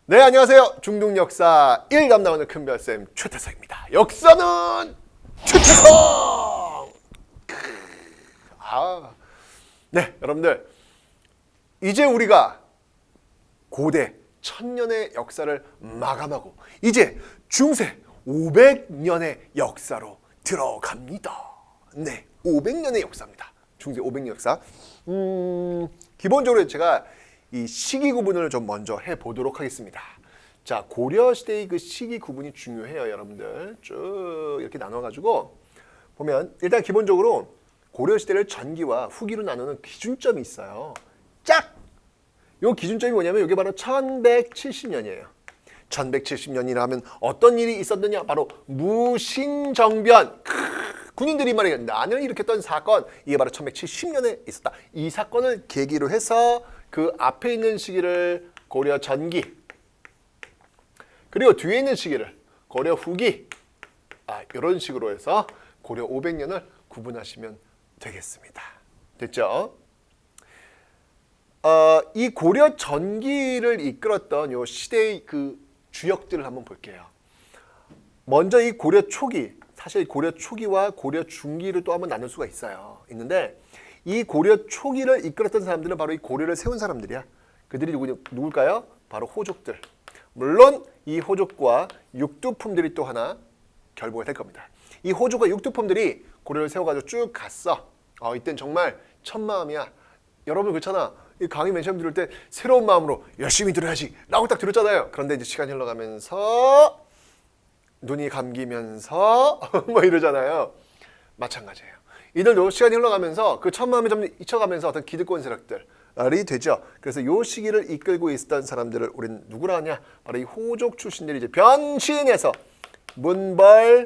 네, 안녕하세요. 중동 역사 1 담당하는 큰별쌤 최태성입니다. 역사는 최태성! 네, 여러분들. 이제 우리가 고대 1000년의 역사를 마감하고 이제 중세 500년의 역사로 들어갑니다. 네, 500년의 역사입니다. 중세 500년 역사. 기본적으로 제가 이 시기 구분을 좀 먼저 해보도록 하겠습니다. 자, 고려시대의 그 시기 구분이 중요해요, 여러분들. 쭉 이렇게 나눠가지고 보면 일단 기본적으로 고려시대를 전기와 후기로 나누는 기준점이 있어요. 짝! 요 기준점이 뭐냐면 이게 바로 1170년이에요. 1170년이라면 어떤 일이 있었느냐? 바로 무신정변. 군인들이 말이야 난을 일으켰던 사건, 이게 바로 1170년에 있었다. 이 사건을 계기로 해서 그 앞에 있는 시기를 고려 전기, 그리고 뒤에 있는 시기를 고려 후기, 이런 식으로 해서 고려 500년을 구분하시면 되겠습니다. 됐죠? 이 고려 전기를 이끌었던 요 시대의 그 주역들을 한번 볼게요. 먼저 이 고려 초기, 사실 고려 초기와 고려 중기를 또 한번 나눌 수가 있는데 이 고려 초기를 이끌었던 사람들은 바로 이 고려를 세운 사람들이야. 그들이 누굴까요? 바로 호족들. 물론 이 호족과 육두품들이 또 하나 결부가 될 겁니다. 이 호족과 육두품들이 고려를 세워가지고 쭉 갔어. 이땐 정말 천마음이야. 여러분 그렇잖아. 이 강의 맨 처음 들을 때 새로운 마음으로 열심히 들어야지 라고 딱 들었잖아요. 그런데 이제 시간이 흘러가면서 눈이 감기면서 뭐 이러잖아요. 마찬가지예요. 이들도 시간이 흘러가면서 그 천마음이 좀 잊혀가면서 어떤 기득권 세력들이 되죠. 그래서 이 시기를 이끌고 있었던 사람들을 우리는 누구라 하냐? 바로 이 호족 출신들이 이제 변신해서 문벌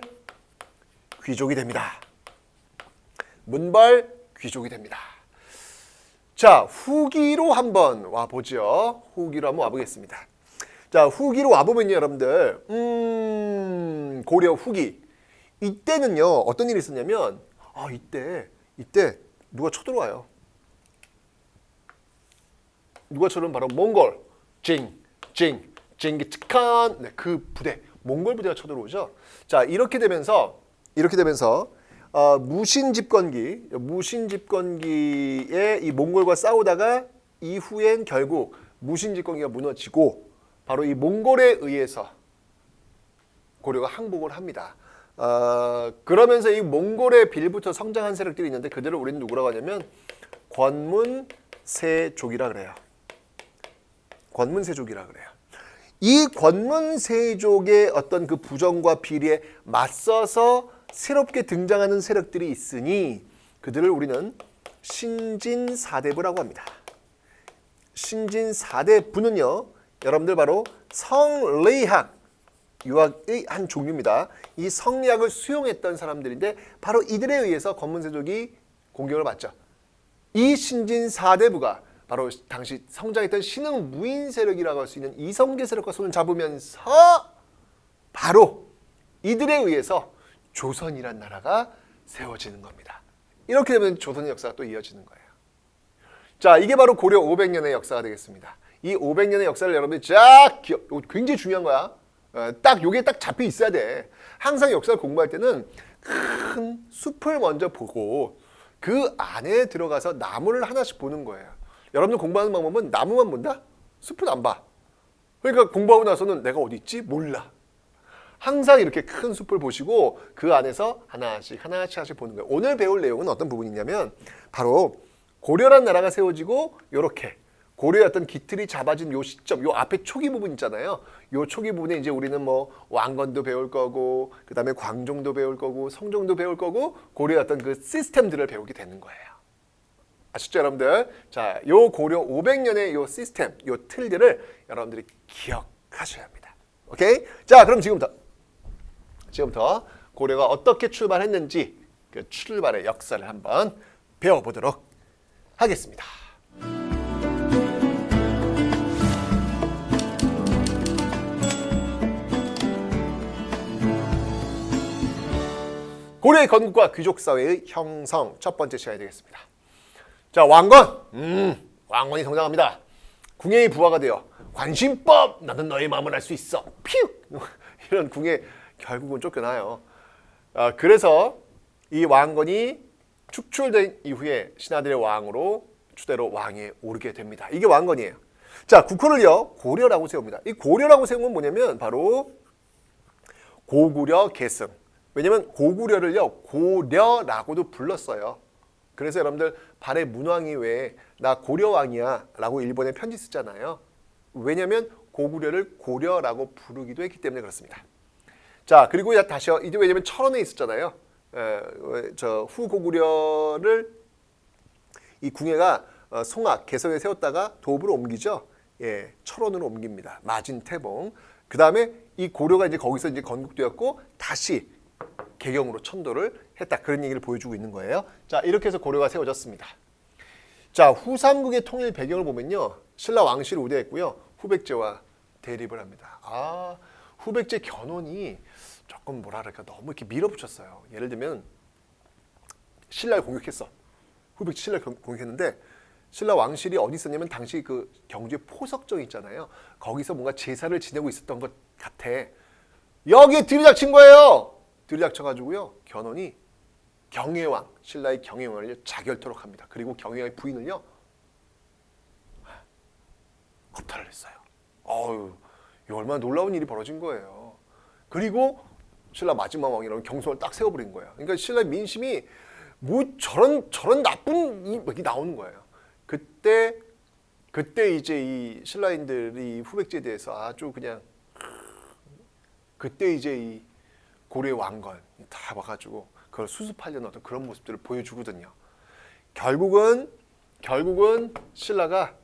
귀족이 됩니다. 문벌 귀족이 됩니다. 자, 후기로 한번 와보죠. 후기로 한번 와보겠습니다. 자, 후기로 와보면요, 여러분들. 고려 후기. 이때는요, 어떤 일이 있었냐면, 이때 누가 쳐들어와요. 누가 쳐들어오면 바로 몽골, 징기스칸, 네, 그 부대, 몽골 부대가 쳐들어오죠. 자, 이렇게 되면서 무신 집권기에 이 몽골과 싸우다가 이후엔 결국 무신 집권기가 무너지고 바로 이 몽골에 의해서 고려가 항복을 합니다. 그러면서 이 몽골에 빌부터 성장한 세력들이 있는데 그들을 우리는 누구라고 하냐면 권문세족이라 그래요. 권문세족이라 그래요. 이 권문세족의 어떤 그 부정과 비리에 맞서서 새롭게 등장하는 세력들이 있으니 그들을 우리는 신진사대부라고 합니다. 신진사대부는요, 여러분들 바로 성리학, 유학의 한 종류입니다. 이 성리학을 수용했던 사람들인데 바로 이들에 의해서 권문세족이 공격을 받죠. 이 신진사대부가 바로 당시 성장했던 신흥 무인 세력이라고 할 수 있는 이성계 세력과 손을 잡으면서 바로 이들에 의해서 조선이란 나라가 세워지는 겁니다. 이렇게 되면 조선의 역사가 또 이어지는 거예요. 자, 이게 바로 고려 500년의 역사가 되겠습니다. 이 500년의 역사를 여러분들이 굉장히 중요한 거야. 딱 요게 딱 잡혀 있어야 돼. 항상 역사를 공부할 때는 큰 숲을 먼저 보고 그 안에 들어가서 나무를 하나씩 보는 거예요. 여러분들 공부하는 방법은 나무만 본다? 숲은 안 봐. 그러니까 공부하고 나서는 내가 어디 있지? 몰라. 항상 이렇게 큰 숲을 보시고 그 안에서 하나씩 보는 거예요. 오늘 배울 내용은 어떤 부분이냐면 바로 고려란 나라가 세워지고 이렇게 고려의 어떤 기틀이 잡아진 요 시점, 요 앞에 초기 부분 있잖아요. 요 초기 부분에 이제 우리는 뭐 왕건도 배울 거고, 그 다음에 광종도 배울 거고, 성종도 배울 거고, 고려의 어떤 그 시스템들을 배우게 되는 거예요. 아시죠, 여러분들? 자, 요 고려 500년의 요 시스템, 요 틀들을 여러분들이 기억하셔야 합니다. 오케이? 자, 그럼 지금부터 고려가 어떻게 출발했는지 그 출발의 역사를 한번 배워보도록 하겠습니다. 고려의 건국과 귀족사회의 형성, 첫 번째 시간이 되겠습니다. 자, 왕건이 성장합니다. 궁예의 부하가 되어 관심법 나는 너의 마음을 알 수 있어. 퓨 이런 궁에 결국은 쫓겨나요. 그래서 이 왕건이 축출된 이후에 신하들의 왕으로 추대로 왕에 오르게 됩니다. 이게 왕건이에요. 자, 국호를요 고려라고 세웁니다. 이 고려라고 세운 건 뭐냐면 바로 고구려 계승. 왜냐면 고구려를요 고려라고도 불렀어요. 그래서 여러분들 발해 문왕이 왜 나 고려왕이야 라고 일본에 편지 쓰잖아요. 왜냐면 고구려를 고려라고 부르기도 했기 때문에 그렇습니다. 자, 그리고 다시요. 이게 왜냐면 철원에 있었잖아요. 저 후고구려를 이 궁예가 송악 개성에 세웠다가 도읍으로 옮기죠. 예, 철원으로 옮깁니다. 마진태봉. 그 다음에 이 고려가 이제 거기서 이제 건국되었고 다시 개경으로 천도를 했다. 그런 얘기를 보여주고 있는 거예요. 자, 이렇게 해서 고려가 세워졌습니다. 자, 후삼국의 통일 배경을 보면요. 신라 왕실을 우대했고요. 후백제와 대립을 합니다. 후백제 견훤이 조금 뭐랄까 너무 이렇게 밀어붙였어요. 예를 들면 신라를 공격했어. 후백제 신라를 공격했는데 신라 왕실이 어디 있었냐면 당시 그 경주에 포석정 있잖아요. 거기서 뭔가 제사를 지내고 있었던 것 같아. 여기에 들이닥친 거예요. 들이닥쳐가지고요. 견훤이 경혜왕, 신라의 경혜왕을 자결토록 합니다. 그리고 경혜왕의 부인을요. 겁탈을 했어요. 이거 얼마나 놀라운 일이 벌어진 거예요. 그리고 신라 마지막 왕이라는 경성을 딱 세워버린 거예요. 그러니까 신라의 민심이 뭐 저런 나쁜 일이 나오는 거예요. 그때 이제 이 신라인들이 후백제에 대해서 아주 그냥 그때 이제 이 고려의 왕건 다 와가지고 그걸 수습하려는 어떤 그런 모습들을 보여주거든요. 결국은 신라가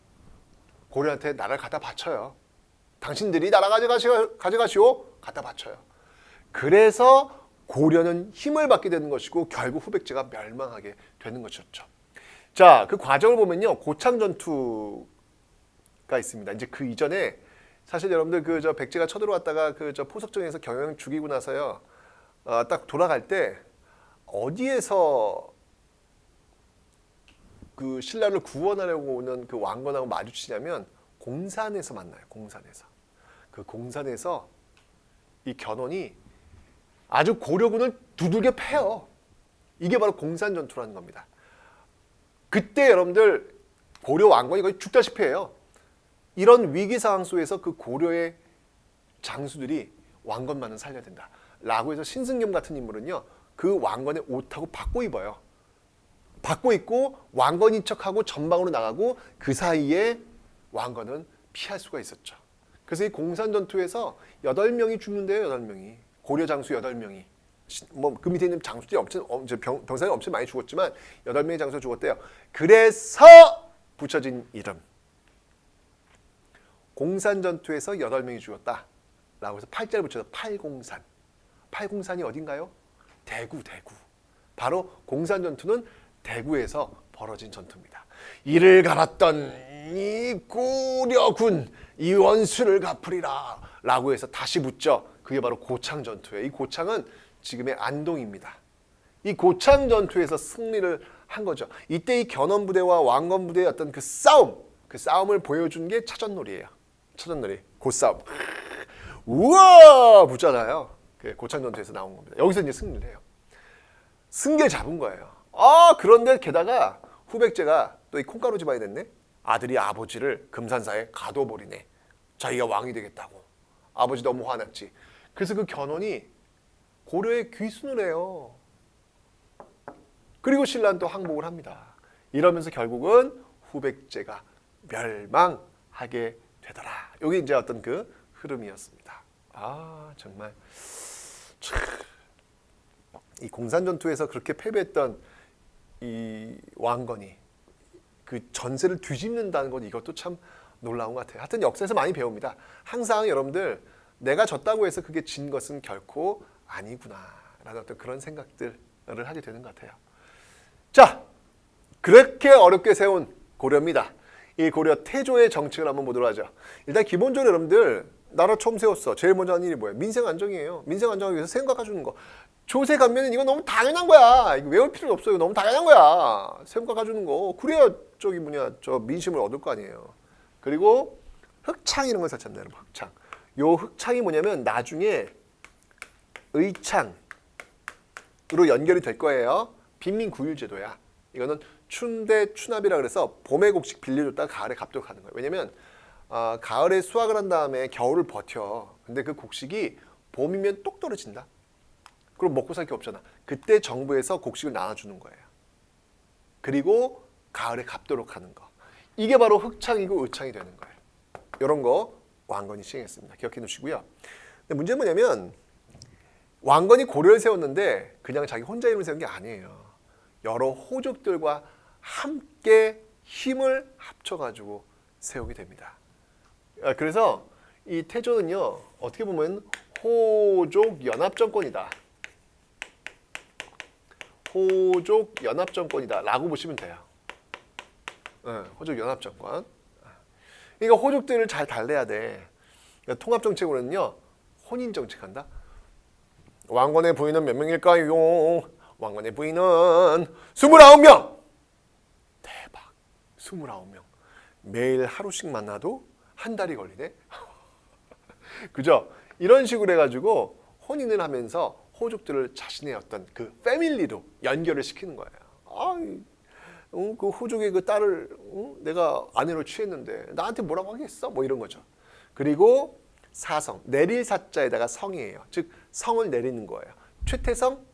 고려한테 나라를 갖다 바쳐요. 당신들이 나라 가져가시오. 갖다 바쳐요. 그래서 고려는 힘을 받게 되는 것이고 결국 후백제가 멸망하게 되는 것이었죠. 자, 그 과정을 보면요. 고창 전투가 있습니다. 이제 그 이전에 사실 여러분들 그 저 백제가 쳐들어왔다가 그 저 포석정에서 경영 죽이고 나서요. 딱 돌아갈 때 어디에서 그 신라를 구원하려고 오는 그 왕건하고 마주치냐면 공산에서 만나요. 공산에서. 그 공산에서 이 견훤이 아주 고려군을 두들겨 패요. 이게 바로 공산 전투라는 겁니다. 그때 여러분들 고려 왕건이 거의 죽다시피 해요. 이런 위기 상황 속에서 그 고려의 장수들이 왕건만은 살려야 된다. 라고 해서 신승겸 같은 인물은요. 그 왕건의 옷하고 바꿔 입어요. 바꿔 입고 왕건인 척하고 전방으로 나가고 그 사이에 왕건은 피할 수가 있었죠. 그래서 이 공산 전투에서 8명이 죽는데요. 8명이. 고려 장수 8명이. 뭐 그 밑에 있는 장수들이 병사가 엄청 많이 죽었지만 8명의 장수가 죽었대요. 그래서 붙여진 이름. 공산 전투에서 8명이 죽었다. 라고 해서 팔자를 붙여서 팔공산. 팔공산이 어딘가요? 대구. 바로 공산 전투는 대구에서 벌어진 전투입니다. 이를 갈았던 이 고려군 이 원수를 갚으리라 라고 해서 다시 붙죠. 그게 바로 고창 전투예요. 이 고창은 지금의 안동입니다. 이 고창 전투에서 승리를 한 거죠. 이때 이 견훤 부대와 왕건 부대의 어떤 그 싸움을 보여준 게 차전놀이에요. 차전놀이, 곧싸움. 우와! 붙잖아요. 고창 전투에서 나온 겁니다. 여기서 이제 승리를 해요. 승계를 잡은 거예요. 그런데 게다가 후백제가 또 이 콩가루 집안이 됐네. 아들이 아버지를 금산사에 가둬버리네. 자기가 왕이 되겠다고. 아버지 너무 화났지. 그래서 그 견훤이 고려에 귀순을 해요. 그리고 신라는 또 항복을 합니다. 이러면서 결국은 후백제가 멸망하게 되더라. 여기 이제 어떤 그 흐름이었습니다. 정말 이 공산 전투에서 그렇게 패배했던 이 왕건이 그 전세를 뒤집는다는 건 이것도 참 놀라운 것 같아요. 하여튼 역사에서 많이 배웁니다. 항상 여러분들 내가 졌다고 해서 그게 진 것은 결코 아니구나라는 어떤 그런 생각들을 하게 되는 것 같아요. 자, 그렇게 어렵게 세운 고려입니다. 이 고려 태조의 정책을 한번 보도록 하죠. 일단 기본적으로 여러분들 나라 처음 세웠어. 제일 먼저 하는 일이 뭐예요? 민생 안정이에요. 민생 안정하기 위해서 세금과 주는 거. 조세 감면은 이거 너무 당연한 거야. 이거 외울 필요가 없어요. 너무 당연한 거야. 세금과 가주는 거. 그래야 저 민심을 얻을 거 아니에요. 그리고 흑창 이런 걸 설치합니다. 여러분. 흑창. 요 흑창이 뭐냐면 나중에 의창으로 연결이 될 거예요. 빈민구율제도야. 이거는 춘대 추납이라 그래서 봄에 곡식 빌려줬다가 가을에 갚도록 하는 거예요. 왜냐면 가을에 수확을 한 다음에 겨울을 버텨. 근데 그 곡식이 봄이면 똑 떨어진다. 그럼 먹고 살 게 없잖아. 그때 정부에서 곡식을 나눠주는 거예요. 그리고 가을에 갚도록 하는 거. 이게 바로 흑창이고 의창이 되는 거예요. 이런 거 왕건이 시행했습니다. 기억해 두시고요. 근데 문제는 뭐냐면 왕건이 고려를 세웠는데 그냥 자기 혼자 힘을 세운 게 아니에요. 여러 호족들과 함께 힘을 합쳐가지고 세우게 됩니다. 그래서 이 태조는요, 어떻게 보면 호족 연합 정권이다. 호족 연합 정권이다 라고 보시면 돼요. 호족 연합 정권. 그러니까 호족들을 잘 달래야 돼. 그러니까 통합 정책으로는요, 혼인 정책한다. 왕건의 부인은 몇 명일까요? 왕건의 부인은 29명. 대박. 29명. 매일 하루씩 만나도 한 달이 걸리네. 그죠? 이런 식으로 해가지고 혼인을 하면서 호족들을 자신의 어떤 그 패밀리로 연결을 시키는 거예요. 그 호족의 그 딸을 내가 아내로 취했는데 나한테 뭐라고 하겠어? 뭐 이런 거죠. 그리고 사성, 내릴 사자에다가 성이에요. 즉 성을 내리는 거예요. 최태성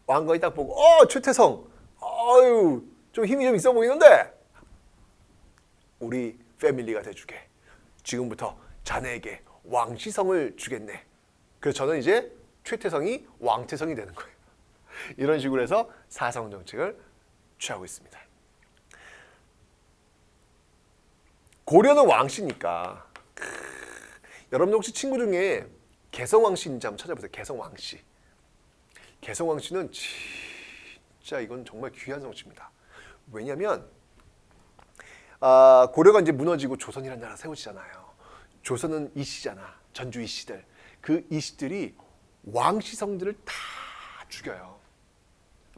왕건이 딱 보고 최태성 아유 좀 힘이 좀 있어 보이는데 우리 패밀리가 돼주게. 지금부터 자네에게 왕시성을 주겠네. 그래서 저는 이제 최태성이 왕태성이 되는 거예요. 이런 식으로 해서 사성 정책을 취하고 있습니다. 고려는 왕씨니까 여러분 혹시 친구 중에 개성왕씨 있는지 한번 찾아보세요. 개성왕씨. 개성왕씨는 진짜 이건 정말 귀한 성씨입니다. 왜냐하면 고려가 이제 무너지고 조선이라는 나라 세워지잖아요. 조선은 이씨잖아. 전주 이씨들. 그 이씨들이 왕시성들을 다 죽여요.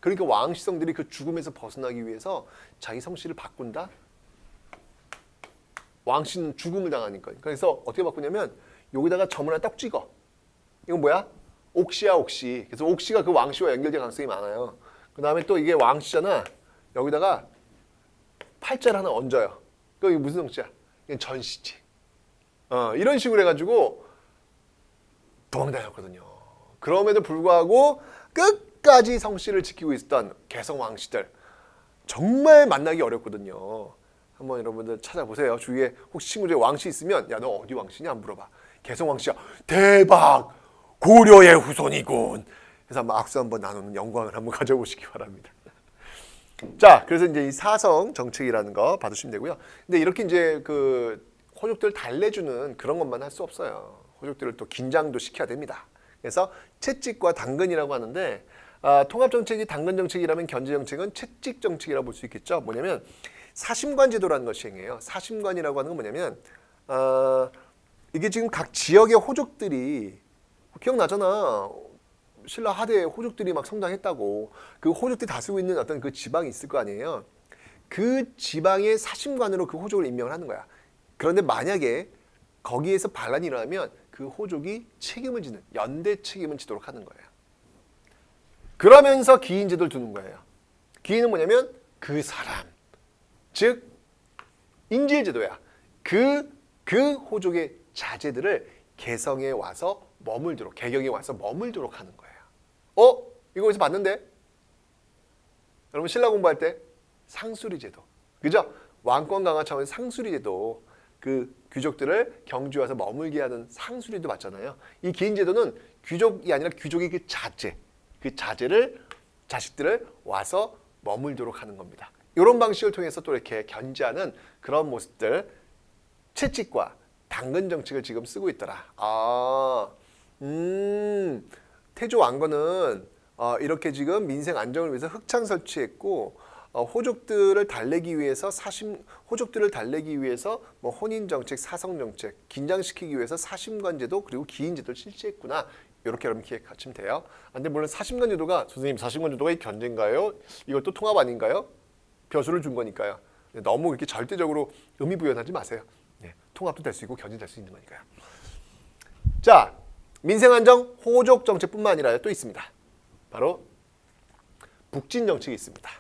그러니까 왕시성들이 그 죽음에서 벗어나기 위해서 자기 성씨를 바꾼다? 왕씨는 죽음을 당하니까. 그래서 어떻게 바꾸냐면 여기다가 점을 하나 딱 찍어. 이건 뭐야? 옥시야 옥시. 그래서 옥시가 그 왕씨와 연결될 가능성이 많아요. 그 다음에 또 이게 왕씨잖아. 여기다가 팔자를 하나 얹어요. 그 이게 무슨 성씨야? 이건 전씨지. 이런 식으로 해가지고 도망다녔거든요. 그럼에도 불구하고 끝까지 성씨를 지키고 있었던 개성 왕씨들 정말 만나기 어렵거든요. 한번 여러분들 찾아보세요. 주위에 혹시 친구 중에 왕씨 있으면 야 너 어디 왕씨냐 안 물어봐. 개성 왕씨야. 대박 고려의 후손이군. 그래서 한번 악수 한번 나누는 영광을 한번 가져보시기 바랍니다. 자, 그래서 이제 이 사성 정책이라는 거 받으시면 되고요. 근데 이렇게 이제 그 호족들 달래주는 그런 것만 할 수 없어요. 호족들을 또 긴장도 시켜야 됩니다. 그래서 채찍과 당근이라고 하는데 통합정책이 당근정책이라면 견제정책은 채찍정책이라고 볼 수 있겠죠. 뭐냐면 사심관제도라는 것이 행해요. 사심관이라고 하는 건 뭐냐면 이게 지금 각 지역의 호족들이 기억나잖아. 신라 하대에 호족들이 막 성장했다고. 그 호족들이 다스리고 있는 어떤 그 지방이 있을 거 아니에요. 그 지방의 사심관으로 그 호족을 임명을 하는 거야. 그런데 만약에 거기에서 반란이 일어나면 그 호족이 책임을 지는 연대 책임을 지도록 하는 거예요. 그러면서 기인제도를 두는 거예요. 기인은 뭐냐면 그 사람, 즉 인질제도야. 그 호족의 자제들을 개성에 와서 머물도록, 개경에 와서 머물도록 하는 거예요. 이거 어디서 봤는데? 여러분 신라 공부할 때 상수리제도, 그죠? 왕권 강화 차원의 상수리제도, 그 귀족들을 경주에 와서 머물게 하는 상수리도 맞잖아요. 이 기인제도는 귀족이 아니라 귀족의 그 자제를 자식들을 와서 머물도록 하는 겁니다. 이런 방식을 통해서 또 이렇게 견제하는 그런 모습들, 채찍과 당근 정책을 지금 쓰고 있더라. 태조 왕건은 이렇게 지금 민생 안정을 위해서 흑창 설치했고 호족들을 달래기 위해서 뭐 혼인 정책, 사성 정책 긴장시키기 위해서 사심관제도 그리고 기인제도를 실시했구나. 이렇게 여러분 기억하시면 돼요. 근데 물론 사심관제도가 선생님 사심관제도가 이 견제인가요? 이것도 통합 아닌가요? 벼슬을 준 거니까요. 너무 이렇게 절대적으로 의미 부여하지 마세요. 통합도 될 수 있고 견인될 수 있는 거니까요. 자, 민생안정 호족 정책뿐만 아니라 또 있습니다. 바로 북진 정책이 있습니다.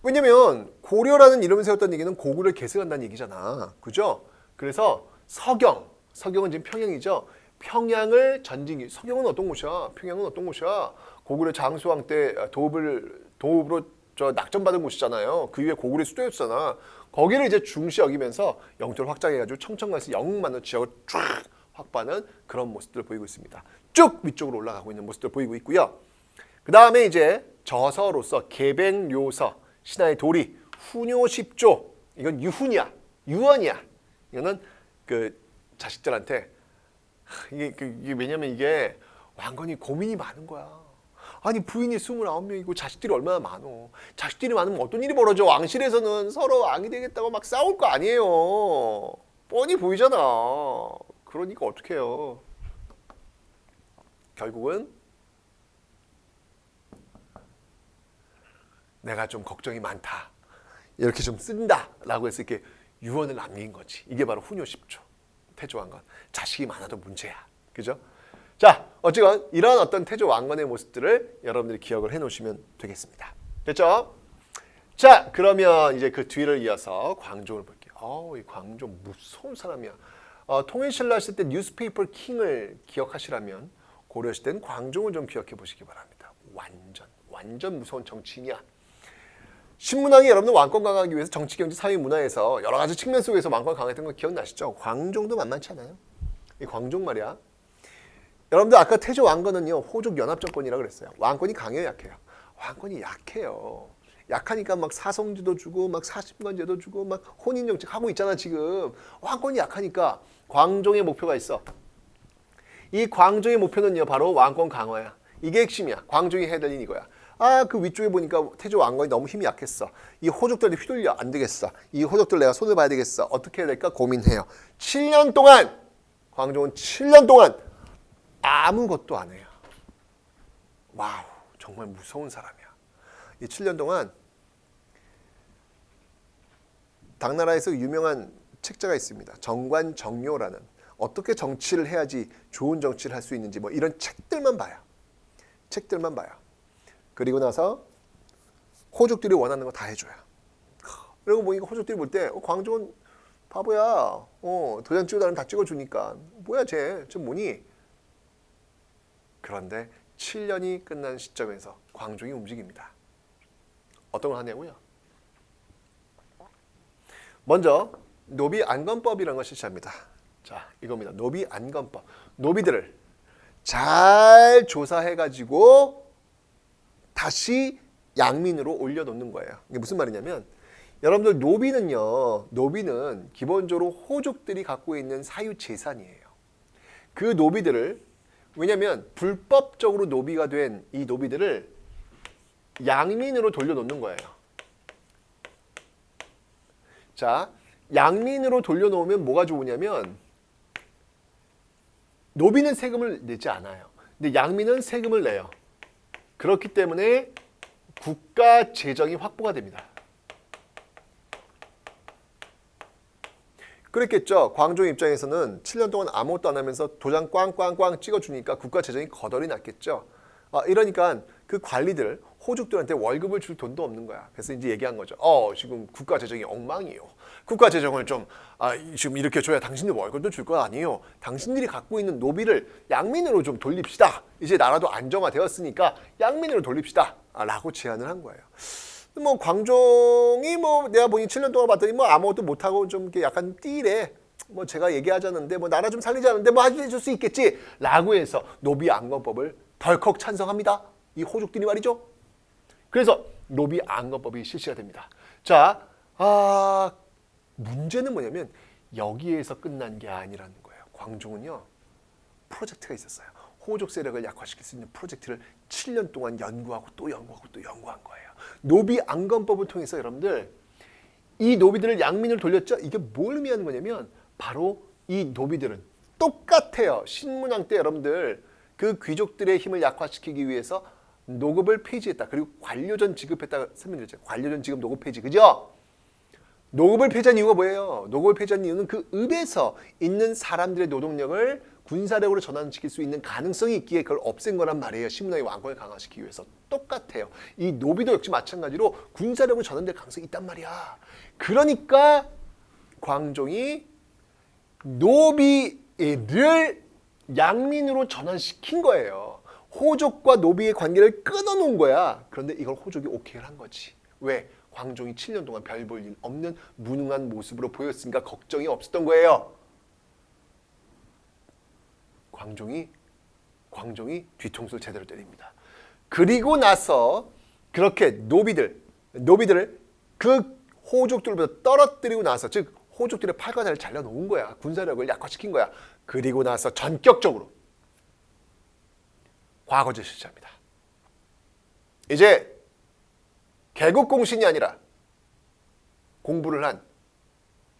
왜냐면 고려라는 이름을 세웠다는 얘기는 고구려를 계승한다는 얘기잖아. 그죠? 그래서 서경은 지금 평양이죠. 평양을 전진기. 서경은 어떤 곳이야? 평양은 어떤 곳이야? 고구려 장수왕 때 도읍으로 낙점받은 곳이잖아요. 그 위에 고구려 수도였잖아. 거기를 이제 중시 여기면서 영토를 확장해가지고 청천강에서 영만의 지역을 쫙 확보하는 그런 모습들을 보이고 있습니다. 쭉 위쪽으로 올라가고 있는 모습들을 보이고 있고요. 그 다음에 이제 저서로서 계백료서, 신하의 도리, 후뇨십조. 이건 유언이야. 이거는 그 자식들한테 이게 왜냐면 이게 왕건이 고민이 많은 거야. 아니 부인이 29명이고 자식들이 얼마나 많어. 자식들이 많으면 어떤 일이 벌어져. 왕실에서는 서로 왕이 되겠다고 막 싸울 거 아니에요. 뻔히 보이잖아. 그러니까 어떡해요. 결국은 내가 좀 걱정이 많다. 이렇게 좀 쓴다라고 해서 이렇게 유언을 남긴 거지. 이게 바로 후뇨십조. 태조왕건. 자식이 많아도 문제야. 그죠? 자, 어쨌건 이런 어떤 태조왕건의 모습들을 여러분들이 기억을 해놓으시면 되겠습니다. 됐죠? 자, 그러면 이제 그 뒤를 이어서 광종을 볼게요. 이 광종 무서운 사람이야. 통일신라 했을 때 뉴스페이퍼 킹을 기억하시라면 고려 시대는 광종을 좀 기억해 보시기 바랍니다. 완전 무서운 정치인이야. 신문왕이 여러분들 왕권 강화하기 위해서 정치, 경제, 사회, 문화에서 여러 가지 측면 속에서 왕권 강화했던 거 기억나시죠? 광종도 만만치 않아요. 이 광종 말이야. 여러분들 아까 태조 왕건은요 호족 연합 정권이라고 그랬어요. 왕권이 강해요, 약해요? 왕권이 약해요. 약하니까 막 사성제도 주고 막 사심관제도 주고 막 혼인 정책 하고 있잖아 지금. 왕권이 약하니까 광종의 목표가 있어. 이 광종의 목표는요 바로 왕권 강화야. 이게 핵심이야. 광종이 해야 될 일이 이거야. 그 위쪽에 보니까 태조 왕건이 너무 힘이 약했어. 이 호족들이 휘둘려 안 되겠어. 이 호족들 내가 손을 봐야 되겠어. 어떻게 해야 될까 고민해요. 7년 동안 광종은 7년 동안 아무것도 안 해요. 와우, 정말 무서운 사람이야. 이 7년 동안 당나라에서 유명한 책자가 있습니다. 정관정묘라는 어떻게 정치를 해야지 좋은 정치를 할 수 있는지 뭐 이런 책들만 봐요. 그리고 나서 호족들이 원하는 거 다 해줘요. 그리고 보니까 호족들이 볼 때 광종은 바보야. 도장 찍어달라면 다 찍어주니까 뭐야 쟤 뭐니? 그런데 7년이 끝난 시점에서 광종이 움직입니다. 어떤 걸 하냐고요? 먼저 노비안건법이라는 걸 실시합니다. 자, 이겁니다. 노비안건법. 노비들을 잘 조사해가지고 다시 양민으로 올려놓는 거예요. 이게 무슨 말이냐면 여러분들 노비는 기본적으로 호족들이 갖고 있는 사유재산이에요. 그 노비들을 왜냐하면 불법적으로 노비가 된 이 노비들을 양민으로 돌려놓는 거예요. 자, 양민으로 돌려놓으면 뭐가 좋으냐면 노비는 세금을 내지 않아요. 근데 양민은 세금을 내요. 그렇기 때문에 국가 재정이 확보가 됩니다. 그랬겠죠. 광종 입장에서는 7년 동안 아무것도 안 하면서 도장 꽝꽝꽝 찍어주니까 국가 재정이 거덜이 났겠죠. 이러니까 그 관리들, 호족들한테 월급을 줄 돈도 없는 거야. 그래서 이제 얘기한 거죠. 지금 국가 재정이 엉망이에요. 국가 재정을 좀 지금 이렇게 줘야 당신들 월급도 줄 거 아니에요. 당신들이 갖고 있는 노비를 양민으로 좀 돌립시다. 이제 나라도 안정화되었으니까 양민으로 돌립시다. 라고 제안을 한 거예요. 뭐 광종이 뭐 내가 보니 7년 동안 봤더니 뭐 아무것도 못하고 좀 이렇게 약간 띠래. 뭐 제가 얘기하자는데 뭐 나라 좀 살리자는데 뭐 해줄 수 있겠지. 라고 해서 노비안건법을 덜컥 찬성합니다. 이 호족들이 말이죠. 그래서 노비안건법이 실시가 됩니다. 자, 문제는 뭐냐면 여기에서 끝난 게 아니라는 거예요. 광종은요 프로젝트가 있었어요. 호족 세력을 약화시킬 수 있는 프로젝트를 7년 동안 연구하고 또 연구하고 또 연구한 거예요. 노비안건법을 통해서 여러분들 이 노비들을 양민으로 돌렸죠. 이게 뭘 의미하는 거냐면 바로 이 노비들은 똑같아요. 신문왕 때 여러분들 그 귀족들의 힘을 약화시키기 위해서 노급을 폐지했다. 그리고 관료전 지급했다 설명드렸죠. 관료전 지급 노급 폐지. 그죠? 노급을 폐지한 이유가 뭐예요? 노급을 폐지한 이유는 그 읍에서 있는 사람들의 노동력을 군사력으로 전환시킬 수 있는 가능성이 있기에 그걸 없앤 거란 말이에요. 시문화의 왕권을 강화시키기 위해서. 똑같아요. 이 노비도 역시 마찬가지로 군사력으로 전환될 가능성이 있단 말이야. 그러니까 광종이 노비를 양민으로 전환시킨 거예요. 호족과 노비의 관계를 끊어놓은 거야. 그런데 이걸 호족이 오케이를 한 거지. 왜? 광종이 7년 동안 별 볼 일 없는 무능한 모습으로 보였으니까 걱정이 없었던 거예요. 광종이 뒤통수를 제대로 때립니다. 그리고 나서 그렇게 노비들을 그 호족들보다 떨어뜨리고 나서, 즉 호족들의 팔과 다리를 잘라놓은 거야. 군사력을 약화시킨 거야. 그리고 나서 전격적으로 과거제 실시합니다. 이제 개국공신이 아니라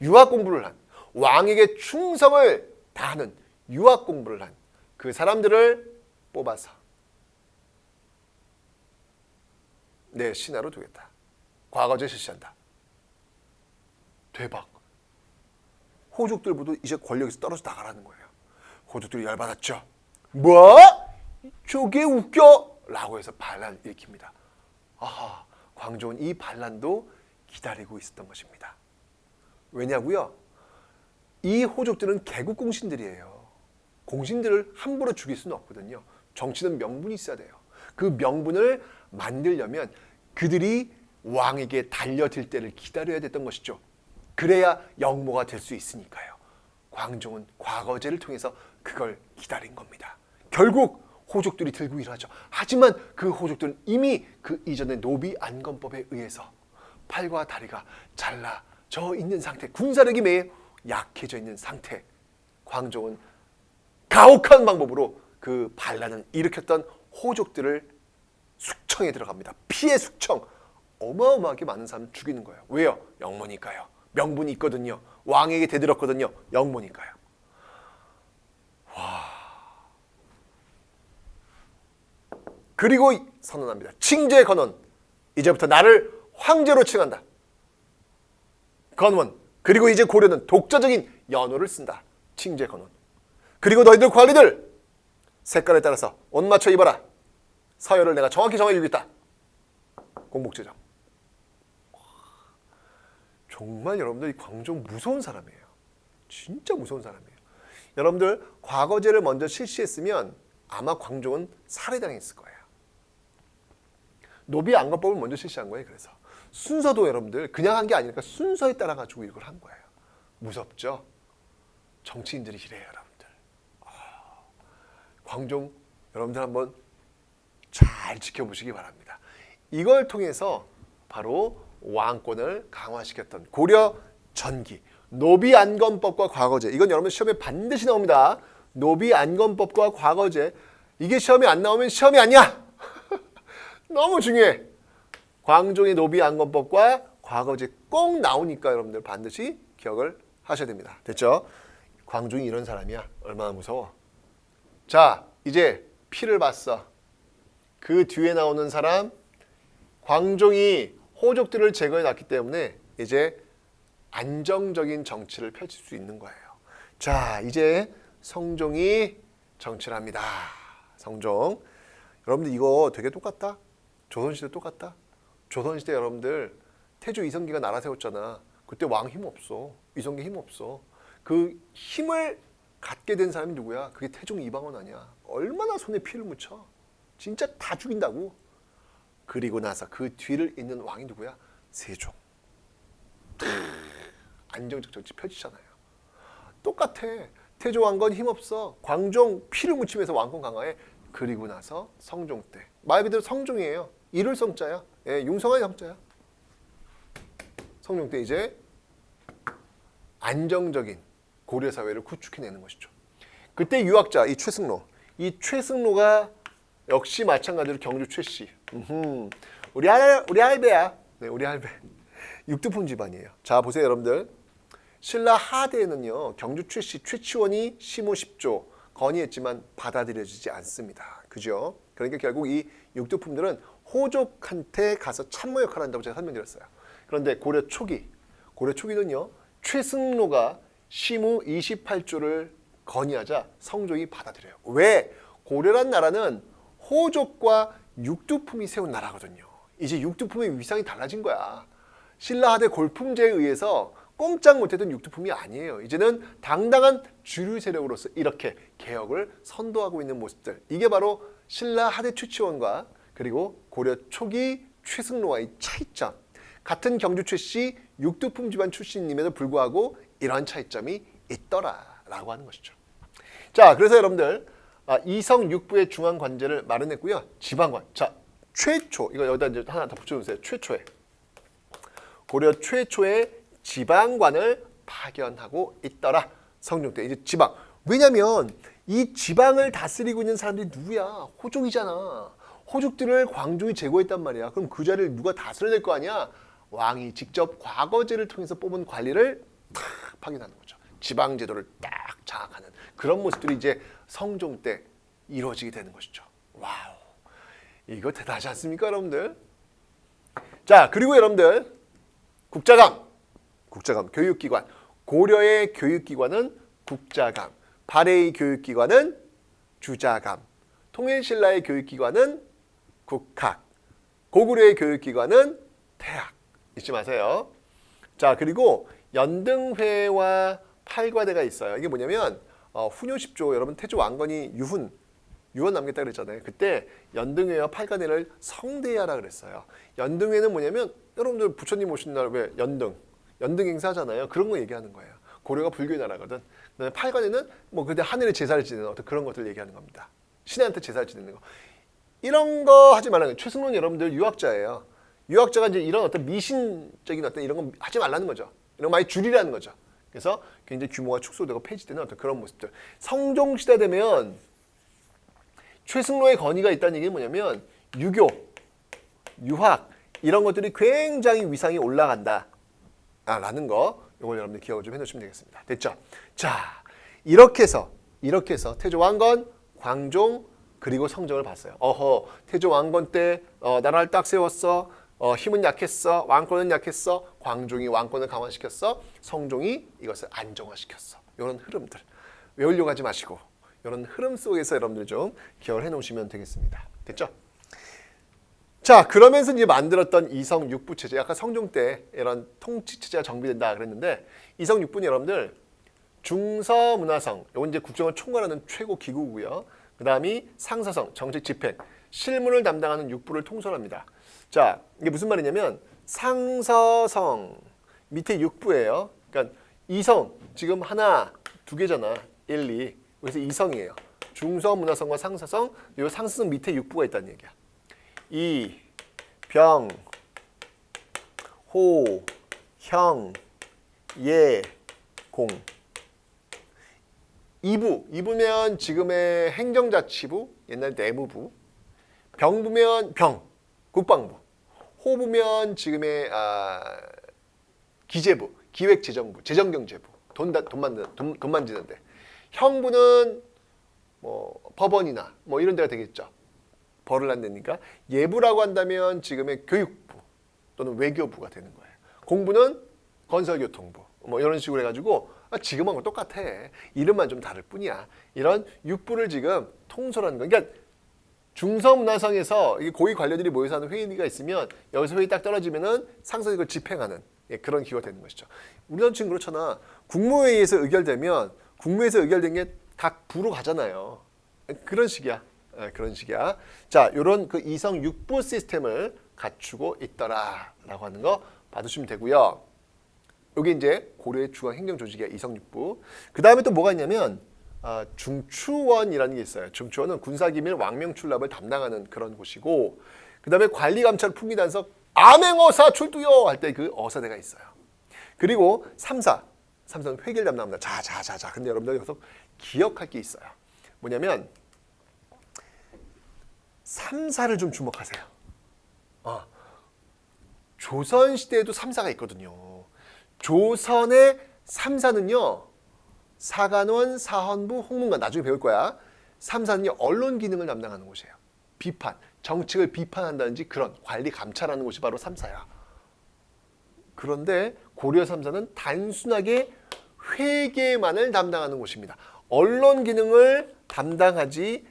유학 공부를 한, 왕에게 충성을 다하는 유학 공부를 한 그 사람들을 뽑아서 내 신하로 두겠다. 과거제 실시한다. 대박. 호족들보다 이제 권력에서 떨어져 나가라는 거예요. 호족들이 열받았죠. 뭐? 저게 웃겨? 라고 해서 반란을 일으킵니다. 아하, 광종은 이 반란도 기다리고 있었던 것입니다. 왜냐고요? 이 호족들은 개국공신들이에요. 공신들을 함부로 죽일 수는 없거든요. 정치는 명분이 있어야 돼요. 그 명분을 만들려면 그들이 왕에게 달려들 때를 기다려야 됐던 것이죠. 그래야 영모가 될 수 있으니까요. 광종은 과거제를 통해서 그걸 기다린 겁니다. 결국 호족들이 들고 일하죠. 하지만 그 호족들은 이미 그 이전의 노비 안건법에 의해서 팔과 다리가 잘라져 있는 상태, 군사력이 매우 약해져 있는 상태. 광종은 가혹한 방법으로 그 반란을 일으켰던 호족들을 숙청에 들어갑니다. 피해 숙청. 어마어마하게 많은 사람 죽이는 거예요. 왜요? 영모니까요. 명분이 있거든요. 왕에게 대들었거든요. 영모니까요. 와. 그리고 선언합니다. 칭제 건원. 이제부터 나를 황제로 칭한다. 건원. 그리고 이제 고려는 독자적인 연호를 쓴다. 칭제 건원. 그리고 너희들 관리들 색깔에 따라서 옷 맞춰 입어라. 서열을 내가 정확히 정해주겠다. 공복제정. 정말 여러분들 이 광종 무서운 사람이에요. 진짜 무서운 사람이에요. 여러분들 과거제를 먼저 실시했으면 아마 광종은 살해당했을 거예요. 노비 안건법을 먼저 실시한 거예요. 그래서 순서도 여러분들 그냥 한 게 아니니까 순서에 따라 가지고 이걸 한 거예요. 무섭죠? 정치인들이 이래요, 여러분들. 광종 여러분들 한번 잘 지켜보시기 바랍니다. 이걸 통해서 바로 왕권을 강화시켰던 고려 전기 노비 안건법과 과거제. 이건 여러분 시험에 반드시 나옵니다. 노비 안건법과 과거제. 이게 시험에 안 나오면 시험이 아니야. 너무 중요해. 광종의 노비 안건법과 과거제 꼭 나오니까 여러분들 반드시 기억을 하셔야 됩니다. 됐죠? 광종이 이런 사람이야. 얼마나 무서워. 자, 이제 피를 봤어. 그 뒤에 나오는 사람, 광종이 호족들을 제거해 놨기 때문에 이제 안정적인 정치를 펼칠 수 있는 거예요. 자, 이제 성종이 정치를 합니다. 성종. 여러분들 이거 되게 똑같다? 조선시대 똑같다? 조선시대 여러분들 태조 이성기가 나라 세웠잖아. 그때 왕 힘 없어. 이성기 힘 없어. 그 힘을 갖게 된 사람이 누구야? 그게 태종 이방원 아니야. 얼마나 손에 피를 묻혀. 진짜 다 죽인다고. 그리고 나서 그 뒤를 잇는 왕이 누구야? 세종. 안정적 정치 펼치잖아요. 똑같아. 태조 왕건 힘없어. 광종 피를 묻히면서 왕권 강화해. 그리고 나서 성종 때. 말 그대로 성종이에요. 이룰 성자야. 예, 융성할 성자야. 성종 때 이제 안정적인 고려 사회를 구축해내는 것이죠. 그때 유학자 이 최승로. 이 최승로가 역시 마찬가지로 경주 최씨. 우리 할배야. 네, 우리 할배. 육두품 집안이에요. 자, 보세요, 여러분들. 신라 하대에는요, 경주 최씨 최치원이 시모10조 건의했지만 받아들여지지 않습니다. 그죠? 그러니까 결국 이 육두품들은 호족한테 가서 참모 역할을 한다고 제가 설명드렸어요. 그런데 고려 초기, 고려 초기는요. 최승로가 시무 28조를 건의하자 성종이 받아들여요. 왜? 고려란 나라는 호족과 육두품이 세운 나라거든요. 이제 육두품의 위상이 달라진 거야. 신라하대 골품제에 의해서 꼼짝 못했던 육두품이 아니에요. 이제는 당당한 주류 세력으로서 이렇게 개혁을 선도하고 있는 모습들. 이게 바로 신라하대 최치원과 그리고 고려 초기 최승로와의 차이점. 같은 경주 최씨 육두품 집안 출신임에도 불구하고 이러한 차이점이 있더라라고 하는 것이죠. 자, 그래서 여러분들 이성 육부의 중앙 관제를 마련했고요. 지방관. 자, 최초 이거 여기다 이제 하나 더 붙여주세요. 최초에 고려 최초의 지방관을 파견하고 있더라. 성종 때 이제 지방. 왜냐면 이 지방을 다스리고 있는 사람들이 누구야? 호족이잖아. 호족들을 광종이 제거했단 말이야. 그럼 그 자리를 누가 다스려야 될 거 아니야? 왕이 직접 과거제를 통해서 뽑은 관리를 탁 파견하는 거죠. 지방 제도를 딱 장악하는 그런 모습들이 이제 성종 때 이루어지게 되는 것이죠. 와우. 이거 대단하지 않습니까, 여러분들? 자, 그리고 여러분들 국자감 교육기관. 고려의 교육기관은 국자감, 발해의 교육기관은 주자감, 통일신라의 교육기관은 국학, 고구려의 교육기관은 태학. 잊지 마세요. 자, 그리고 연등회와 팔과대가 있어요. 이게 뭐냐면 훈요 10조 여러분 태조 왕건이 유언 남겼다 그랬잖아요. 그때 연등회와 팔과대를 성대하라 그랬어요. 연등회는 뭐냐면 여러분들 부처님 오신 날 왜 연등 행사 하잖아요. 그런 거 얘기하는 거예요. 고려가 불교의 나라거든. 그다음에 팔과대는 뭐 그때 하늘에 제사를 지내는 어떤 그런 것들을 얘기하는 겁니다. 신한테 제사를 지내는 거. 이런 거 하지 말라는 거예요. 최승로는 여러분들 유학자예요. 유학자가 이제 이런 어떤 미신적인 어떤 이런 거 하지 말라는 거죠. 이런 거 많이 줄이라는 거죠. 그래서 굉장히 규모가 축소되고 폐지되는 어떤 그런 모습들. 성종 시대 되면 최승로의 건의가 있다는 얘기는 뭐냐면 유교, 유학 이런 것들이 굉장히 위상이 올라간다 라는 거 이걸 여러분들 기억을 좀 해놓으시면 되겠습니다. 됐죠? 자, 이렇게 해서 태조 왕건, 광종 그리고 성종을 봤어요. 어허, 태조 왕건 때 나라를 딱 세웠어. 힘은 약했어. 왕권은 약했어. 광종이 왕권을 강화시켰어. 성종이 이것을 안정화시켰어. 이런 흐름들 외우려고 하지 마시고 이런 흐름 속에서 여러분들 좀 기억을 해놓으시면 되겠습니다. 됐죠? 자, 그러면서 이제 만들었던 이성 육부 체제. 아까 성종 때 이런 통치 체제가 정비된다 그랬는데 이성 육부는 여러분들 중서문화성, 이건 이제 국정을 총괄하는 최고 기구고요. 그 다음이 상서성, 정책 집행, 실무를 담당하는 육부를 통솔합니다. 자, 이게 무슨 말이냐면 상서성 밑에 육부예요. 그러니까 이성 지금 하나, 두 개잖아. 1, 2. 그래서 이성이에요. 중서문화성과 상서성, 이 상서성 밑에 육부가 있다는 얘기야. 이, 병, 호, 형, 예, 공. 이부면 지금의 행정자치부, 옛날 내무부. 병부면 병, 국방부. 호부면 지금의 기재부, 기획재정부, 재정경제부. 돈 만지는데. 형부는 뭐 법원이나 뭐 이런 데가 되겠죠. 벌을 안 내니까. 예부라고 한다면 지금의 교육부 또는 외교부가 되는 거예요. 공부는 건설교통부 뭐 이런 식으로 해가지고 지금하고 똑같아. 이름만 좀 다를 뿐이야. 이런 육부를 지금 통솔하는 거. 그러니까 중서문화성에서 고위 관료들이 모여서 하는 회의가 있으면 여기서 회의 딱 떨어지면은 상선이 그걸 집행하는 그런 기구가 되는 것이죠. 우리나라 지금 그렇잖아. 국무회의에서 의결되면 국무회의에서 의결된 게 각 부로 가잖아요. 그런 식이야. 그런 식이야. 자, 이런 그 이성 육부 시스템을 갖추고 있더라라고 하는 거 봐두시면 되고요. 이게 이제 고려의 중앙 행정 조직이야. 이성 육부. 그 다음에 또 뭐가 있냐면 중추원이라는 게 있어요. 중추원은 군사기밀 왕명출납을 담당하는 그런 곳이고, 그 다음에 관리감찰 풍기단석 암행어사 출두요 할 때 그 어사대가 있어요. 그리고 삼사는 회계를 담당합니다. 자. 근데 여러분들 여기서 기억할 게 있어요. 뭐냐면 삼사를 좀 주목하세요. 조선시대에도 삼사가 있거든요. 조선의 삼사는요. 사관원, 사헌부, 홍문관 나중에 배울 거야. 삼사는요. 언론 기능을 담당하는 곳이에요. 비판, 정책을 비판한다든지 그런 관리 감찰하는 곳이 바로 삼사야. 그런데 고려 3사는 단순하게 회계만을 담당하는 곳입니다. 언론 기능을 담당하지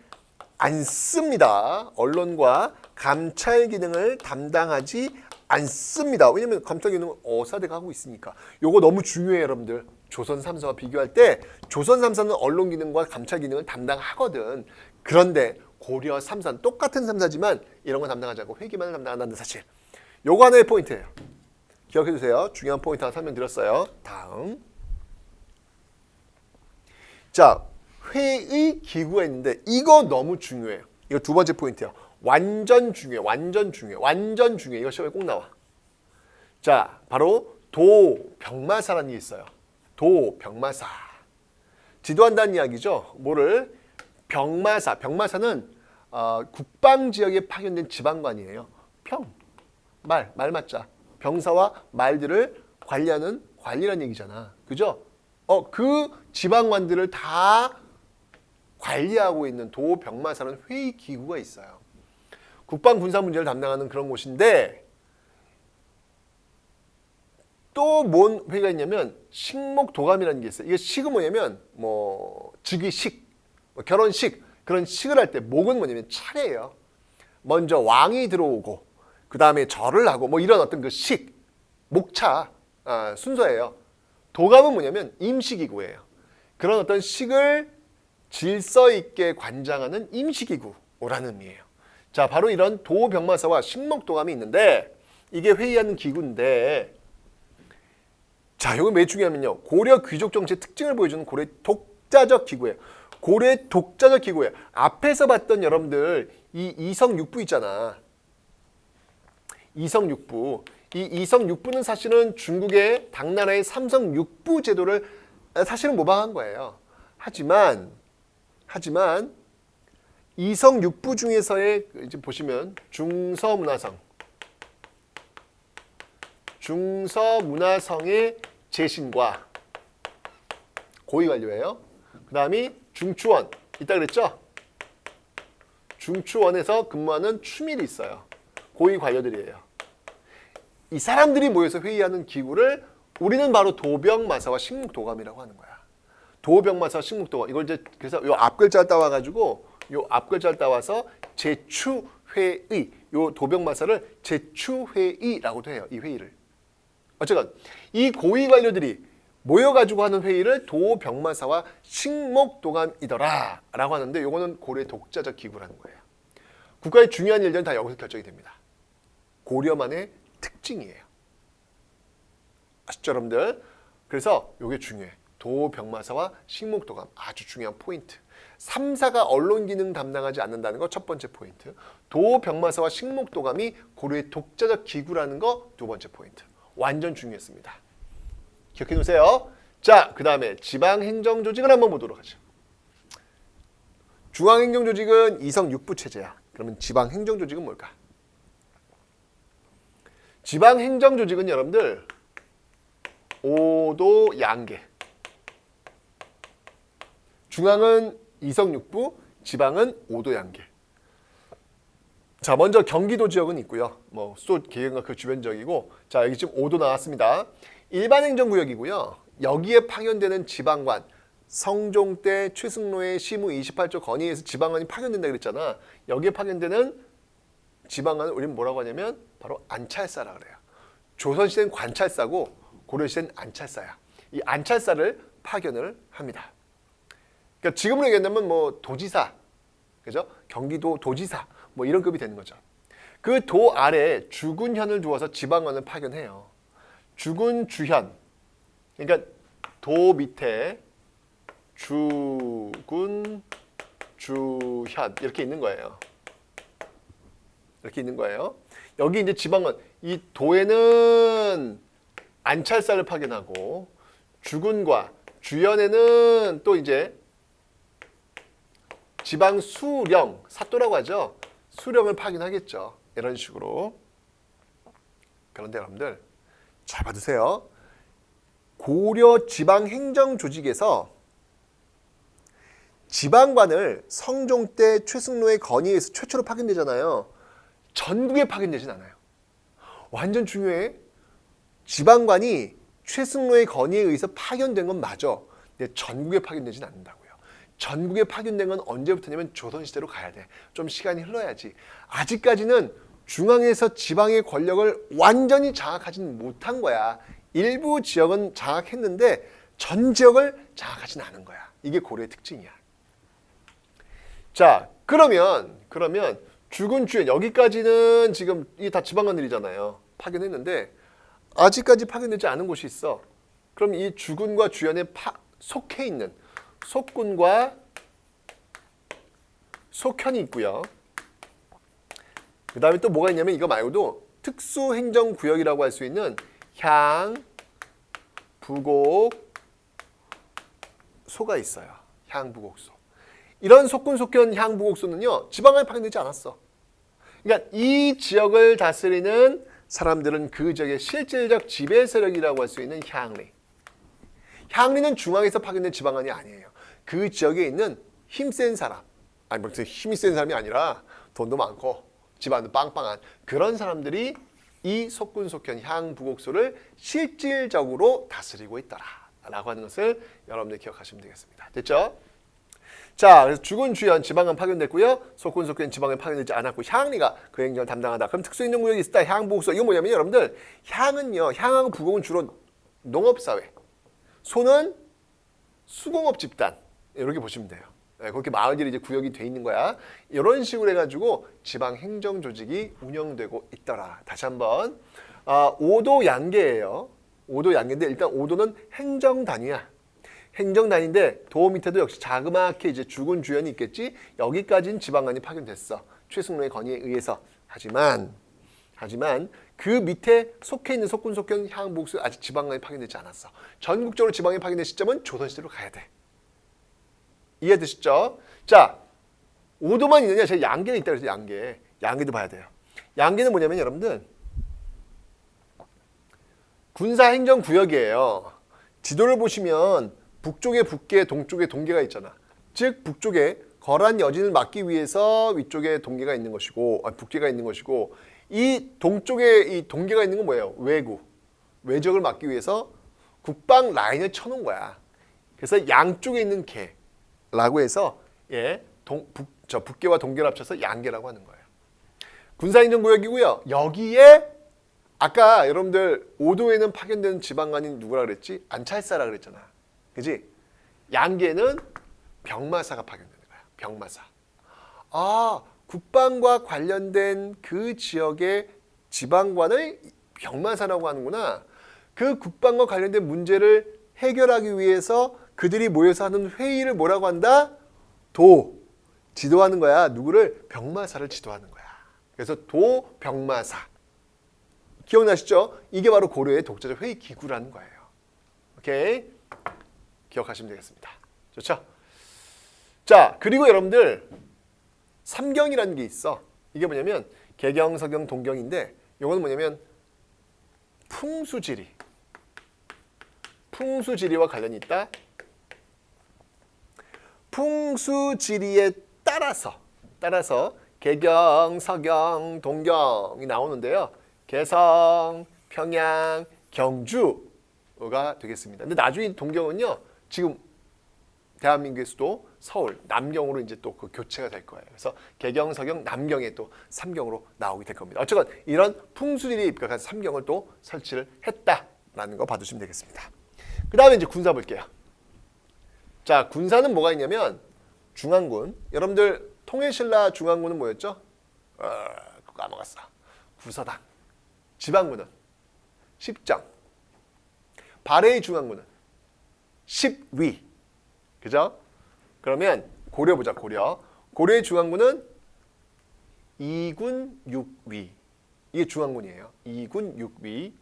않습니다. 언론과 감찰 기능을 담당하지 않습니다. 왜냐하면 감찰 기능은 어사대가 하고 있으니까. 요거 너무 중요해요, 여러분들. 조선 3사와 비교할 때 조선 3사는 언론 기능과 감찰 기능을 담당하거든. 그런데 고려 3사는 똑같은 3사지만 이런 거 담당하지 않고 회계만을 담당한다는 사실. 요거 하나의 포인트예요. 기억해 두세요. 중요한 포인트 하나 설명드렸어요. 다음. 자, 회의 기구가 있는데 이거 너무 중요해요. 이거 두 번째 포인트예요. 완전 중요해. 완전 중요해. 완전 중요해. 이거 시험에 꼭 나와. 자, 바로 도병마사라는 게 있어요. 도병마사. 지도한다는 이야기죠. 뭐를? 병마사. 병마사는 국방지역에 파견된 지방관이에요. 말 맞자. 병사와 말들을 관리하는 관리라는 얘기잖아. 그죠? 그 지방관들을 다 관리하고 있는 도병마사라는 회의 기구가 있어요. 국방 군사 문제를 담당하는 그런 곳인데 또 뭔 회의가 있냐면 식목도감이라는 게 있어요. 이게 식은 뭐냐면 뭐 즉위식, 결혼식 그런 식을 할 때 목은 뭐냐면 차례예요. 먼저 왕이 들어오고 그 다음에 절을 하고 뭐 이런 어떤 그 식, 목차 순서예요. 도감은 뭐냐면 임시기구예요. 그런 어떤 식을 질서 있게 관장하는 임시기구라는 의미예요. 자, 바로 이런 도병마사와 식목도감이 있는데 이게 회의하는 기구인데 자, 이거 왜 중요하면요. 고려 귀족 정치의 특징을 보여주는 고려 독자적 기구예요. 고려 독자적 기구예요. 앞에서 봤던 여러분들 이 이성육부 있잖아. 이성육부. 이 이성육부는 사실은 중국의 당나라의 삼성육부 제도를 사실은 모방한 거예요. 하지만 이성육부 중에서의 이제 보시면 중서문화성의 재신과 고위관료예요. 그 다음이 중추원 있다 그랬죠? 중추원에서 근무하는 추밀이 있어요. 고위관료들이에요. 이 사람들이 모여서 회의하는 기구를 우리는 바로 도병마사와 식목도감이라고 하는 거야. 도병마사와 식목도감. 이걸 이제 그래서 요 앞글자를 따와가지고 요 앞글자를 따와서 제추회의. 요 도병마사를 제추회의라고도 해요. 이 회의를. 어쨌건 이 고위관료들이 모여가지고 하는 회의를 도병마사와 식목도감이더라 라고 하는데 요거는 고려의 독자적 기구라는 거예요. 국가의 중요한 일들은 다 여기서 결정이 됩니다. 고려만의 특징이에요. 아시죠, 여러분들? 그래서 요게 중요해. 도병마사와 식목도감 아주 중요한 포인트. 3사가 언론 기능 담당하지 않는다는 거 첫 번째 포인트. 도병마사와 식목도감이 고려의 독자적 기구라는 거 두 번째 포인트. 완전 중요했습니다. 기억해 놓으세요. 자, 그 다음에 지방행정조직을 한번 보도록 하죠. 중앙행정조직은 이성육부 체제야. 그러면 지방행정조직은 뭘까? 지방행정조직은 여러분들 오도 양계. 중앙은 이성육부, 지방은 오도 양계. 자, 먼저 경기도 지역은 있고요. 뭐 수도 계획과 그 주변 지역이고, 자, 여기 지금 5도 나왔습니다. 일반 행정구역이고요. 여기에 파견되는 지방관, 성종 때 최승로의 시무 28조 건의에서 지방관이 파견된다 그랬잖아. 여기에 파견되는 지방관을 우리는 뭐라고 하냐면 바로 안찰사라 그래요. 조선시대는 관찰사고 고려시대는 안찰사야. 이 안찰사를 파견을 합니다. 그러니까 지금으로 얘기한다면 뭐 도지사, 그죠? 경기도 도지사 뭐 이런 급이 되는 거죠. 그 도 아래 주군현을 두어서 지방관을 파견해요. 주군, 주현. 그러니까 도 밑에 주군, 주현 이렇게 있는 거예요. 이렇게 있는 거예요. 여기 이제 지방관, 이 도에는 안찰사를 파견하고 주군과 주현에는 또 이제 지방 수령, 사또라고 하죠. 수령을 파견하겠죠. 이런 식으로. 그런데 여러분들 잘 봐두세요. 고려 지방행정조직에서 지방관을 성종 때 최승로의 건의에서 최초로 파견되잖아요. 전국에 파견되진 않아요. 완전 중요해. 지방관이 최승로의 건의에 의해서 파견된 건 맞아. 근데 전국에 파견되진 않는다고요. 전국에 파견된 건 언제부터냐면 조선시대로 가야 돼. 좀 시간이 흘러야지. 아직까지는 중앙에서 지방의 권력을 완전히 장악하지는 못한 거야. 일부 지역은 장악했는데 전 지역을 장악하진 않은 거야. 이게 고려의 특징이야. 자, 그러면 주군 주연 여기까지는 지금 이게 다 지방관들이잖아요. 파견했는데 아직까지 파견되지 않은 곳이 있어. 그럼 이 주군과 주연에 속해 있는 속군과 속현이 있고요. 그 다음에 또 뭐가 있냐면 이거 말고도 특수행정구역이라고 할 수 있는 향, 부곡, 소가 있어요. 향, 부곡, 소. 이런 속군, 속현, 향, 부곡, 소는요. 지방에 파견되지 않았어. 그러니까 이 지역을 다스리는 사람들은 그 지역의 실질적 지배 세력이라고 할 수 있는 향리. 향리는 중앙에서 파견된 지방관이 아니에요. 그 지역에 있는 힘센 사람. 아니 무슨 힘이 센 사람이 아니라 돈도 많고 집안도 빵빵한 그런 사람들이 이 속군, 속현, 향, 부곡소를 실질적으로 다스리고 있더라 라고 하는 것을 여러분들 기억하시면 되겠습니다. 됐죠? 자, 그래서 주군, 주연, 지방은 파견됐고요. 속군, 속현, 지방은 파견되지 않았고 향리가 그 행정을 담당하다. 그럼 특수행정구역이 있다. 향, 부곡소. 이건 뭐냐면 여러분들 향은요. 향하고 부곡은 주로 농업사회. 소는 수공업 집단. 이렇게 보시면 돼요. 그렇게 마을들이 이제 구역이 돼 있는 거야. 이런 식으로 해가지고 지방 행정 조직이 운영되고 있더라. 다시 한번 5도 양계예요. 5도 양계인데 일단 5도는 행정단위야. 행정단위인데 도 밑에도 역시 자그맣게 이제 주군 주연이 있겠지. 여기까지는 지방관이 파견됐어. 최승로의 건의에 의해서. 하지만 그 밑에 속해 있는 속군, 속현, 향, 부곡소 아직 지방관이 파견되지 않았어. 전국적으로 지방에 파견된 시점은 조선시대로 가야 돼. 이해되시죠? 자, 5도만 있느냐? 제가 양계는 있다고 그래서 양계. 양계도 봐야 돼요. 양계는 뭐냐면 여러분들 군사행정구역이에요. 지도를 보시면 북쪽에 북계, 동쪽에 동계가 있잖아. 즉 북쪽에 거란 여진을 막기 위해서 위쪽에 동계가 있는 것이고 북계가 있는 것이고 이 동쪽에 이 동계가 있는 건 뭐예요? 외적을 막기 위해서 국방 라인을 쳐놓은 거야. 그래서 양쪽에 있는 계 라고 해서 북계와 동계를 합쳐서 양계라고 하는 거예요. 군사행정구역이고요. 여기에 아까 여러분들 5도에는 파견된 지방관이 누구라 그랬지? 안찰사라 그랬잖아. 그지? 양계는 병마사가 파견되는 거야. 병마사. 국방과 관련된 그 지역의 지방관을 병마사라고 하는구나. 그 국방과 관련된 문제를 해결하기 위해서 그들이 모여서 하는 회의를 뭐라고 한다? 지도하는 거야. 누구를? 병마사를 지도하는 거야. 그래서 병마사. 기억나시죠? 이게 바로 고려의 독자적 회의 기구라는 거예요. 오케이? 기억하시면 되겠습니다. 좋죠? 자, 그리고 여러분들 삼경이라는 게 있어. 이게 뭐냐면 개경, 서경, 동경인데 이거는 뭐냐면 풍수지리와 관련이 있다. 풍수지리에 따라서 개경, 서경, 동경이 나오는데요. 개성, 평양, 경주가 되겠습니다. 근데 나중에 동경은요. 지금 대한민국의 수도 서울, 남경으로 이제 또 그 교체가 될 거예요. 그래서 개경, 서경, 남경에 또 삼경으로 나오게 될 겁니다. 어쨌건 이런 풍수지리에 입각한 삼경을 또 설치를 했다라는 거 봐두시면 되겠습니다. 그 다음에 이제 군사 볼게요. 자, 군사는 뭐가 있냐면 중앙군. 여러분들 통일신라 중앙군은 뭐였죠? 그거 까먹었어. 구서당. 지방군은 십정. 발해의 중앙군은 십위. 그죠? 그러면 고려 보자. 고려의 중앙군은 2군 6위. 이게 중앙군이에요. 2군 6위.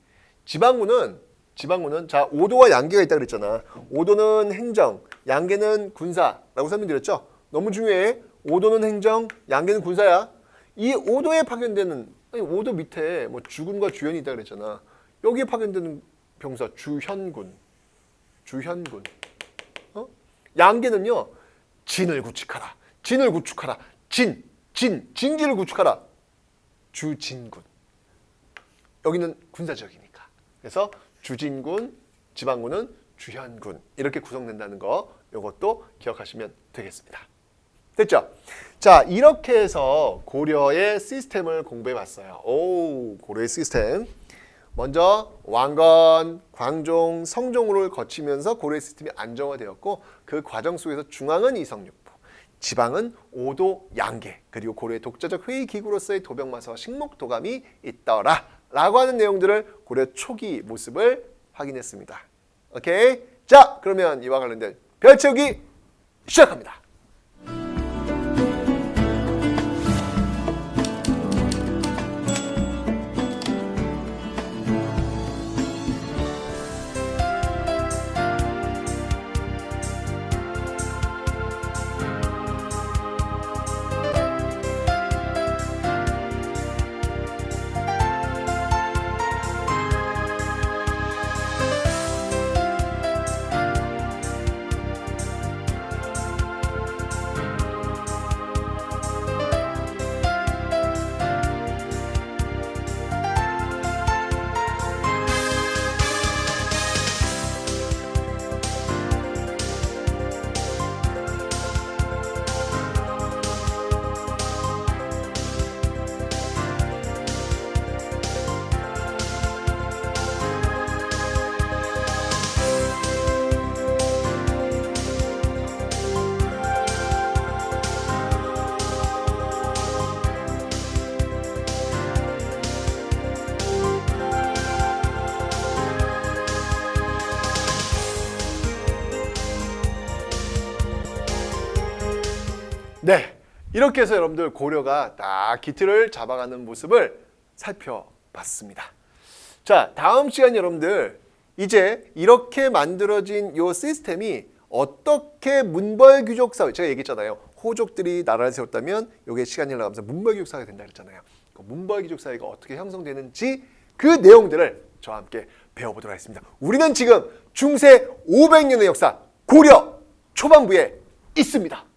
지방군은 자 5도와 양계가 있다 그랬잖아. 5도는 행정, 양계는 군사라고 설명드렸죠. 너무 중요해. 5도는 행정, 양계는 군사야. 이 5도에 파견되는 5도 밑에 뭐 주군과 주연이 있다 그랬잖아. 여기에 파견되는 병사 주현군. 양계는요. 진을 구축하라. 진지를 구축하라. 주진군. 여기는 군사 지역이니까. 그래서 주진군, 지방군은 주현군 이렇게 구성된다는 거 이것도 기억하시면 되겠습니다. 됐죠? 자, 이렇게 해서 고려의 시스템을 공부해 봤어요. 오, 고려의 시스템. 먼저 왕건, 광종, 성종을 거치면서 고려의 시스템이 안정화되었고 그 과정 속에서 중앙은 이성육부, 지방은 오도 양계, 그리고 고려의 독자적 회의 기구로서의 도병마사와 식목도감이 있더라 라고 하는 내용들을 고려 초기 모습을 확인했습니다. 오케이? 자, 그러면 이와 관련된 별 채우기 시작합니다. 네, 이렇게 해서 여러분들 고려가 딱 기틀을 잡아가는 모습을 살펴봤습니다. 자, 다음 시간 여러분들 이제 이렇게 만들어진 이 시스템이 어떻게 문벌귀족사회, 제가 얘기했잖아요. 호족들이 나라를 세웠다면 이게 시간이 흘러가면서 문벌귀족사회가 된다 그랬잖아요. 그 문벌귀족사회가 어떻게 형성되는지 그 내용들을 저와 함께 배워보도록 하겠습니다. 우리는 지금 중세 500년의 역사 고려 초반부에 있습니다.